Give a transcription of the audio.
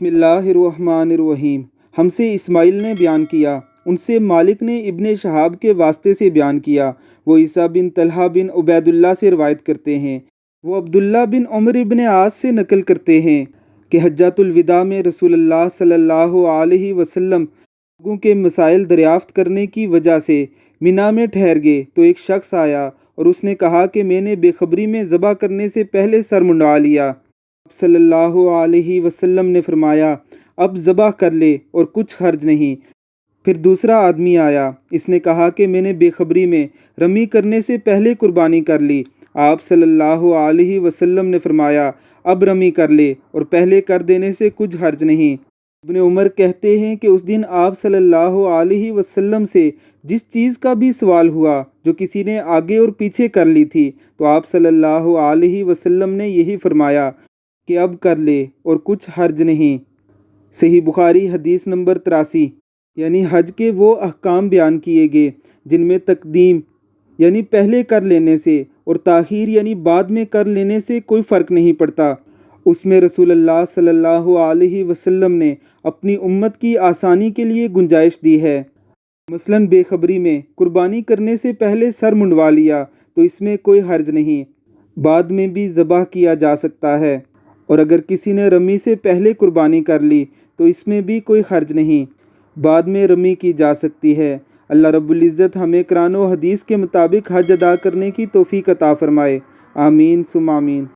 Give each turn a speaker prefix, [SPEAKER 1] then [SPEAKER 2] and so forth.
[SPEAKER 1] بسم اللہ الرحمن الرحیم۔ ہم سے اسماعیل نے بیان کیا، ان سے مالک نے ابن شہاب کے واسطے سے بیان کیا، وہ عیسیٰ بن طلحہ بن عبید اللہ سے روایت کرتے ہیں، وہ عبداللہ بن عمر بن عاص سے نقل کرتے ہیں کہ حجۃ الوداع میں رسول اللہ صلی اللہ علیہ وسلم لوگوں کے مسائل دریافت کرنے کی وجہ سے منا میں ٹھہر گئے تو ایک شخص آیا اور اس نے کہا کہ میں نے بے خبری میں ذبح کرنے سے پہلے سر منڈوا لیا۔ صلی اللہ علیہ وسلم نے فرمایا، اب ذبح کر لے اور کچھ حرج نہیں۔ پھر دوسرا آدمی آیا، اس نے کہا کہ میں نے بے خبری میں رمی کرنے سے پہلے قربانی کر لی۔ آپ صلی اللہ علیہ وسلم نے فرمایا، اب رمی کر لے اور پہلے کر دینے سے کچھ حرج نہیں۔ ابن عمر کہتے ہیں کہ اس دن آپ صلی اللہ علیہ وسلم سے جس چیز کا بھی سوال ہوا جو کسی نے آگے اور پیچھے کر لی تھی تو آپ صلی اللہ علیہ وسلم نے یہی فرمایا کہ اب کر لے اور کچھ حرج نہیں۔ صحیح بخاری حدیث نمبر 83۔ یعنی حج کے وہ احکام بیان کیے گئے جن میں تقدیم یعنی پہلے کر لینے سے اور تاخیر یعنی بعد میں کر لینے سے کوئی فرق نہیں پڑتا۔ اس میں رسول اللہ صلی اللہ علیہ وسلم نے اپنی امت کی آسانی کے لیے گنجائش دی ہے۔ مثلاً بے خبری میں قربانی کرنے سے پہلے سر منڈوا لیا تو اس میں کوئی حرج نہیں، بعد میں بھی ذبح کیا جا سکتا ہے، اور اگر کسی نے رمی سے پہلے قربانی کر لی تو اس میں بھی کوئی حرج نہیں، بعد میں رمی کی جا سکتی ہے۔ اللہ رب العزت ہمیں قرآن و حدیث کے مطابق حج ادا کرنے کی توفیق عطا فرمائے، آمین ثم آمین۔